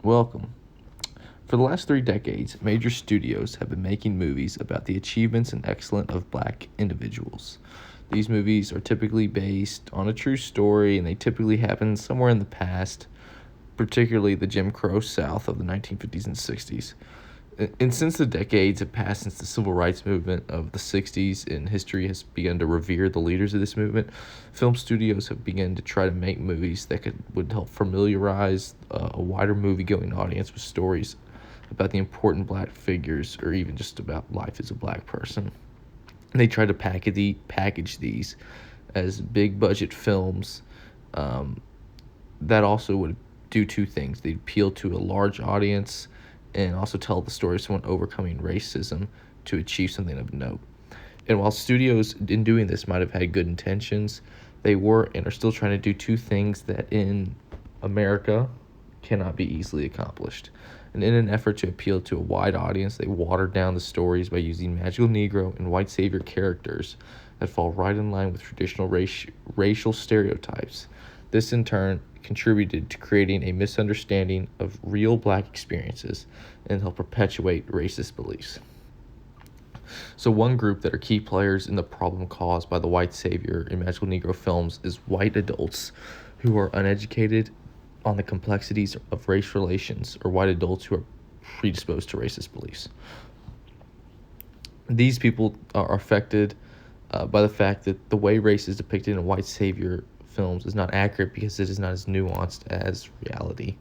Welcome. For the last 3 decades, major studios have been making movies about the achievements and excellence of black individuals. These movies are typically based on a true story and they typically happen somewhere in the past, particularly the Jim Crow South of the 1950s and 60s. And since the decades have passed since the civil rights movement of the 60s and history has begun to revere the leaders of this movement, film studios have begun to try to make movies that would help familiarize a wider movie-going audience with stories about the important black figures or even just about life as a black person. And they try to package these as big-budget films that also would do two things. They'd appeal to a large audience and also tell the story of someone overcoming racism to achieve something of note. And while studios in doing this might have had good intentions, they were and are still trying to do two things that in America cannot be easily accomplished. And in an effort to appeal to a wide audience, they watered down the stories by using magical Negro and white savior characters that fall right in line with traditional racial stereotypes. This, in turn, contributed to creating a misunderstanding of real black experiences and help perpetuate racist beliefs. So one group that are key players in the problem caused by the white savior in magical Negro films is white adults who are uneducated on the complexities of race relations, or white adults who are predisposed to racist beliefs. These people are affected by the fact that the way race is depicted in white savior films is not accurate because it is not as nuanced as reality.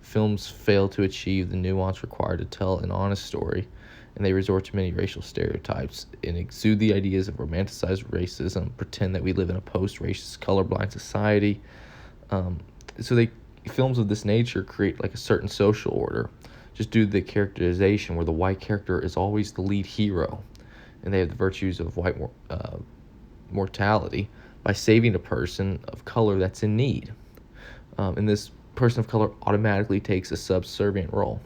Films fail to achieve the nuance required to tell an honest story, and they resort to many racial stereotypes and exude the ideas of romanticized racism, pretend that we live in a post-racist, colorblind society. Films of this nature create like a certain social order, just due to the characterization where the white character is always the lead hero, and they have the virtues of white mortality by saving a person of color that's in need. And this person of color automatically takes a subservient role.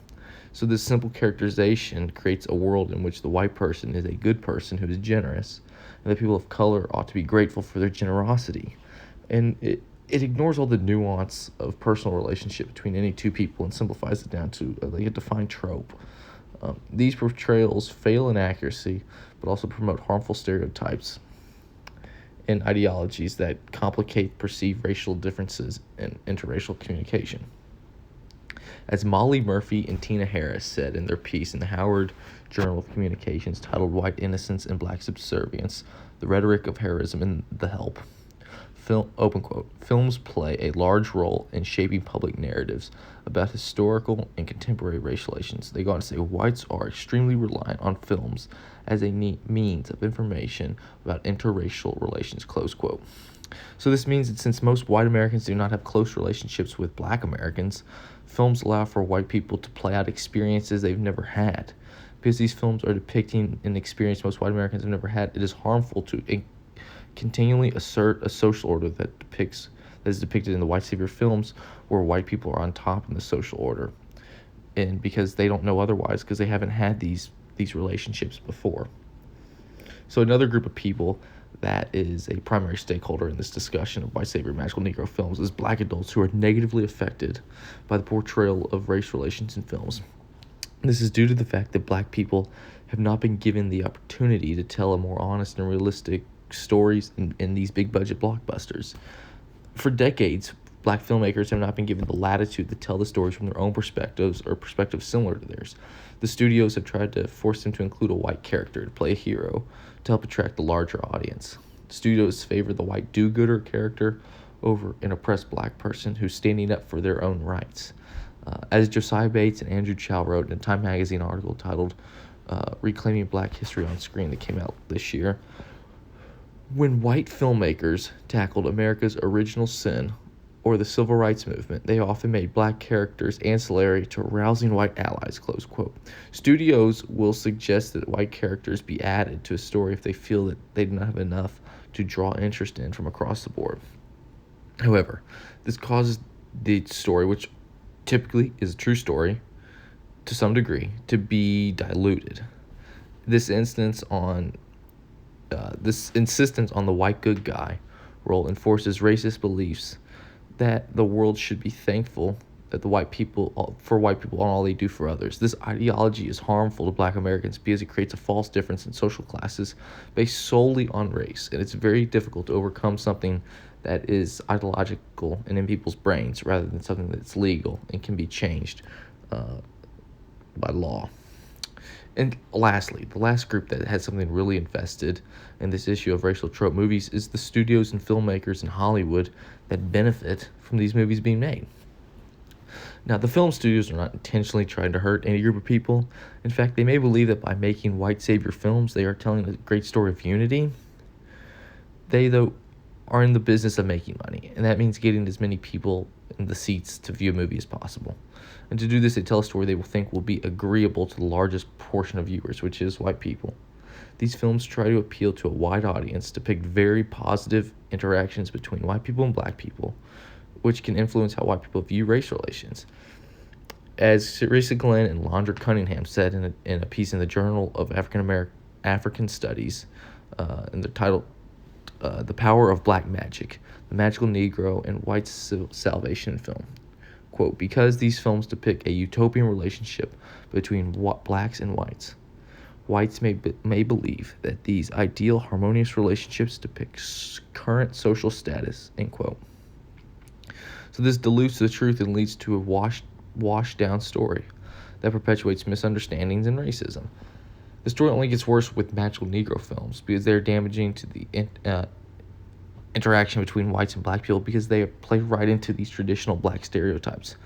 So this simple characterization creates a world in which the white person is a good person who is generous, and the people of color ought to be grateful for their generosity. And it ignores all the nuance of personal relationship between any two people and simplifies it down to a defined trope. These portrayals fail in accuracy, but also promote harmful stereotypes and ideologies that complicate perceived racial differences in interracial communication. As Molly Murphy and Tina Harris said in their piece in the Howard Journal of Communications titled White Innocence and Black Subservience, The Rhetoric of Heroism and the Help, open quote, films play a large role in shaping public narratives about historical and contemporary racial relations. They go on to say whites are extremely reliant on films as a means of information about interracial relations, close quote. So this means that since most white Americans do not have close relationships with black Americans, films allow for white people to play out experiences they've never had. Because these films are depicting an experience most white Americans have never had, it is harmful to continually assert a social order that is depicted in the white savior films where white people are on top in the social order, and because they don't know otherwise because they haven't had these relationships before. So another group of people that is a primary stakeholder in this discussion of white savior magical Negro films is black adults who are negatively affected by the portrayal of race relations in films. This is due to the fact that black people have not been given the opportunity to tell a more honest and realistic stories in these big budget blockbusters. For decades, black filmmakers have not been given the latitude to tell the stories from their own perspectives or perspectives similar to theirs. The studios have tried to force them to include a white character to play a hero to help attract the larger audience. Studios favor the white do-gooder character over an oppressed black person who's standing up for their own rights. As Josiah Bates and Andrew Chow wrote in a Time magazine article titled Reclaiming Black History on Screen that came out this year, when white filmmakers tackled America's original sin or the civil rights movement, they often made black characters ancillary to rousing white allies, close quote. Studios will suggest that white characters be added to a story if they feel that they do not have enough to draw interest in from across the board. However, this causes the story, which typically is a true story to some degree, to be diluted. This insistence on the white good guy role enforces racist beliefs that the world should be thankful that the white people for white people on all they do for others. This ideology is harmful to black Americans because it creates a false difference in social classes based solely on race, and it's very difficult to overcome something that is ideological and in people's brains rather than something that's legal and can be changed by law. And lastly, the last group that has something really invested in this issue of racial trope movies is the studios and filmmakers in Hollywood that benefit from these movies being made. Now, the film studios are not intentionally trying to hurt any group of people. In fact, they may believe that by making white savior films, they are telling a great story of unity. They, though, are in the business of making money, and that means getting as many people in the seats to view a movie as possible. And to do this, they tell a story they will think will be agreeable to the largest portion of viewers, which is white people. These films try to appeal to a wide audience, depict very positive interactions between white people and black people, which can influence how white people view race relations. As Teresa Glenn and Londra Cunningham said in a piece in the Journal of African Studies, in the title The Power of Black Magic, the Magical Negro and White Salvation Film. Quote, because these films depict a utopian relationship between blacks and whites may believe that these ideal harmonious relationships depict current social status, end quote. So this dilutes the truth and leads to a washed down story that perpetuates misunderstandings and racism. The story only gets worse with Magical Negro films because they're damaging to the interaction between whites and black people because they play right into these traditional black stereotypes.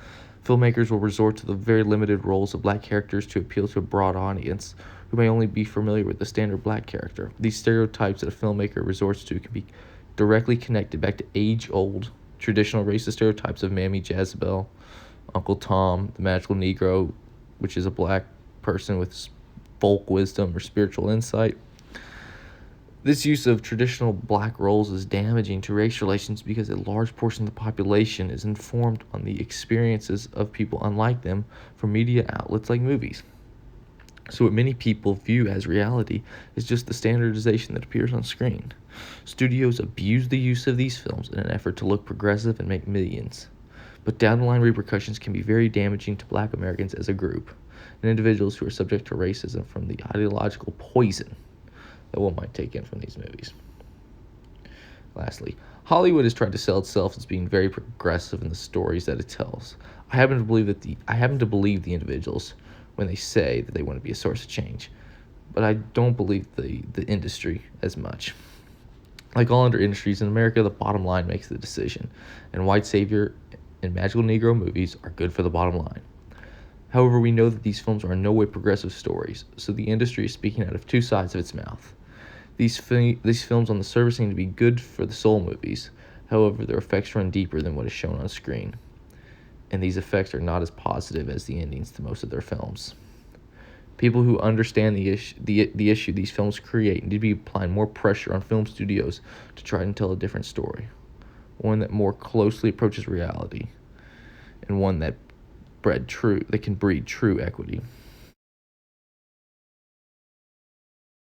Filmmakers will resort to the very limited roles of black characters to appeal to a broad audience who may only be familiar with the standard black character. These stereotypes that a filmmaker resorts to can be directly connected back to age-old traditional racist stereotypes of Mammy Jezebel, Uncle Tom, the Magical Negro, which is a black person with folk wisdom or spiritual insight. This use of traditional black roles is damaging to race relations because a large portion of the population is informed on the experiences of people unlike them from media outlets like movies. So what many people view as reality is just the standardization that appears on screen. Studios abuse the use of these films in an effort to look progressive and make millions. But down-the-line repercussions can be very damaging to black Americans as a group, and individuals who are subject to racism from the ideological poison that one might take in from these movies. Lastly, Hollywood has tried to sell itself as being very progressive in the stories that it tells. I happen to believe the individuals when they say that they want to be a source of change, but I don't believe the industry as much. Like all other industries in America, the bottom line makes the decision, and white savior and Magical Negro movies are good for the bottom line. However, we know that these films are in no way progressive stories, so the industry is speaking out of two sides of its mouth. These films on the surface seem to be good for the soul movies. However, their effects run deeper than what is shown on screen, and these effects are not as positive as the endings to most of their films. People who understand the issue these films create need to be applying more pressure on film studios to try and tell a different story, one that more closely approaches reality, and one that can breed true equity.